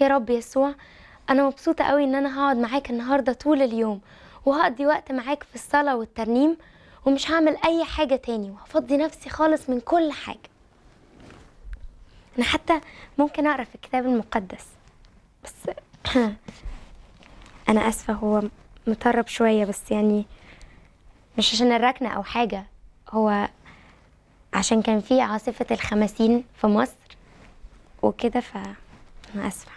يا رب يسوع، أنا مبسوطة قوي إن أنا هقعد معاك النهاردة طول اليوم، وهقضي وقت معاك في الصلاة والترنيم، ومش هعمل أي حاجة تاني، وهفضي نفسي خالص من كل حاجة. أنا حتى ممكن أقرأ في الكتاب المقدس، بس أنا آسفة، هو مطرب شوية، بس يعني مش عشان الركنة أو حاجة، هو عشان كان في عاصفة الخمسين في مصر وكده، فأنا آسفة.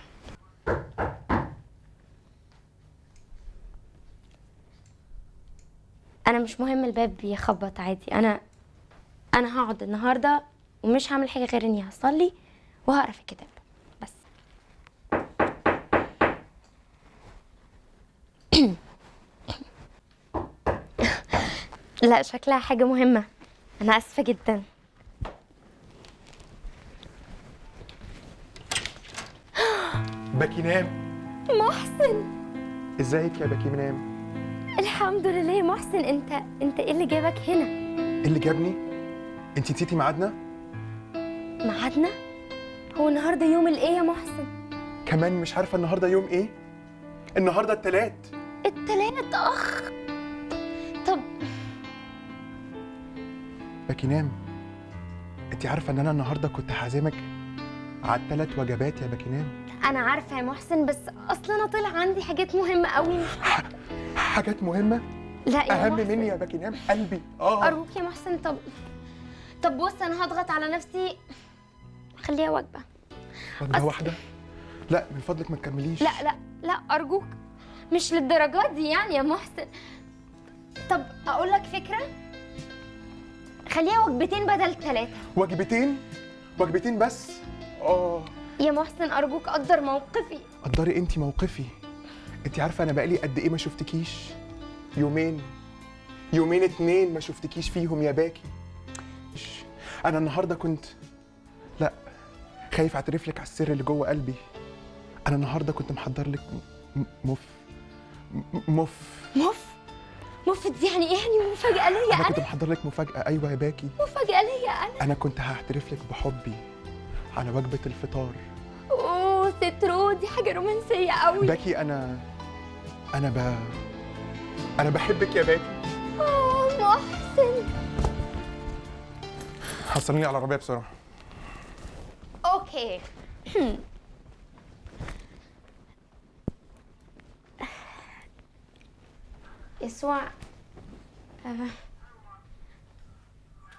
أنا مش مهم الباب يخبط عادي، أنا هقعد النهاردة ومش هعمل حاجة غير إني هصلي وهقرا في الكتاب بس. لا، شكلها حاجة مهمة، أنا آسفة جدا. باكينام، محسن، ازيك يا باكينام؟ الحمد لله يا محسن. انت ايه اللي جابك هنا؟ ايه اللي جابني؟ انت نسيتي ميعادنا؟ ميعادنا؟ هو النهارده يوم الايه يا محسن؟ كمان مش عارفه النهارده يوم ايه؟ النهارده التلات. التلات؟ طب باكينام، انت عارفه ان انا النهارده كنت هعزمك على الثلاث وجبات يا باكينام؟ انا عارفه يا محسن، بس اصلا انا طلع عندي حاجات مهمه قوي. حاجات مهمه؟ لا يا اهم محسن، مني يا باكينام، قلبي. ارجوك يا محسن. طب بص، انا هضغط على نفسي، خليها وجبه. وجبه واحده؟ لا من فضلك ما تكمليش. لا لا لا، ارجوك، مش للدرجات دي يعني يا محسن. طب اقول لك فكره، خليها وجبتين بدل 3. وجبتين؟ وجبتين بس؟ يا محسن ارجوك قدر موقفي. قدري انت موقفي. انت عارفه انا بقالي قد ايه ما شفتكيش؟ يومين 2 ما شفتكيش فيهم يا باكي. انا النهارده كنت، لا، خايف اعترف لك على السر اللي جوه قلبي. انا النهارده كنت محضر لك مفت دي يعني ايه؟ يعني مفاجأة ليا انا كنت انا؟ محضر لك مفاجأة. ايوه يا باكي، مفاجأة ليا انا؟ انا كنت هعترف لك بحبي على وجبة الفطار. اوه سترو، دي حاجة رومانسية قوي. باكي، انا بحبك يا باكي. محسن، حصلني على العربية بسرعة. اوكي. يسوع،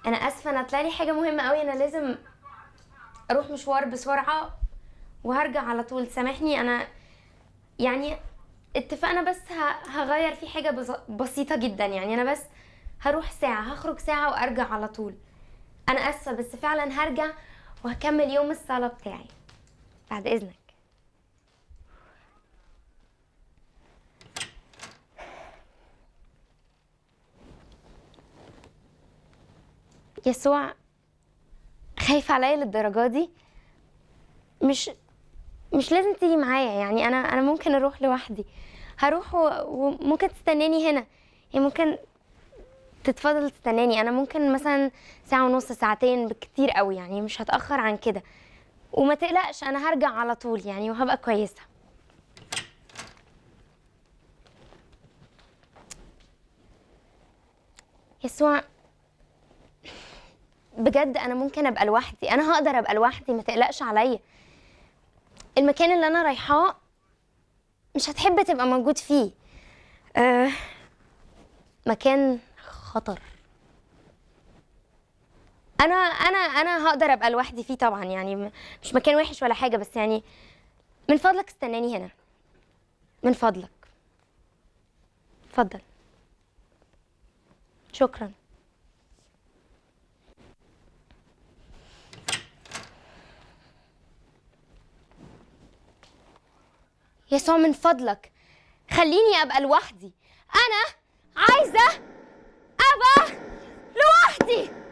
انا اسفه، انا طلع لي حاجه مهمه قوي، انا لازم اروح مشوار بسرعه وهرجع على طول. سامحني، انا يعني اتفقنا، بس هغير في حاجه بسيطه جدا، يعني انا بس هروح ساعه، هخرج ساعه وارجع على طول. انا اسفه، بس فعلا هرجع وهكمل يوم الصلاه بتاعي بعد اذنك. يسوع، خايفة عليا للدرجة دي؟ مش لازم تيجي معايا، يعني انا ممكن اروح لوحدي. هروح وممكن تستناني هنا، يعني ممكن تتفضل تستناني. انا ممكن مثلا ساعة ونص، ساعتين بالكتير قوي، يعني مش هتأخر عن كده. وما تقلقش، انا هرجع على طول يعني، وهبقى كويسة. يسوع، بجد انا ممكن ابقى لوحدي، انا هقدر ابقى لوحدي، ما تقلقش عليا. المكان اللي انا رايحاه مش هتحب تبقى موجود فيه، مكان خطر. انا هقدر ابقى لوحدي فيه طبعا، يعني مش مكان وحش ولا حاجه، بس يعني من فضلك استناني هنا، من فضلك. اتفضل. شكرا. يسوع، من فضلك خليني ابقى لوحدي، انا عايزه ابقى لوحدي.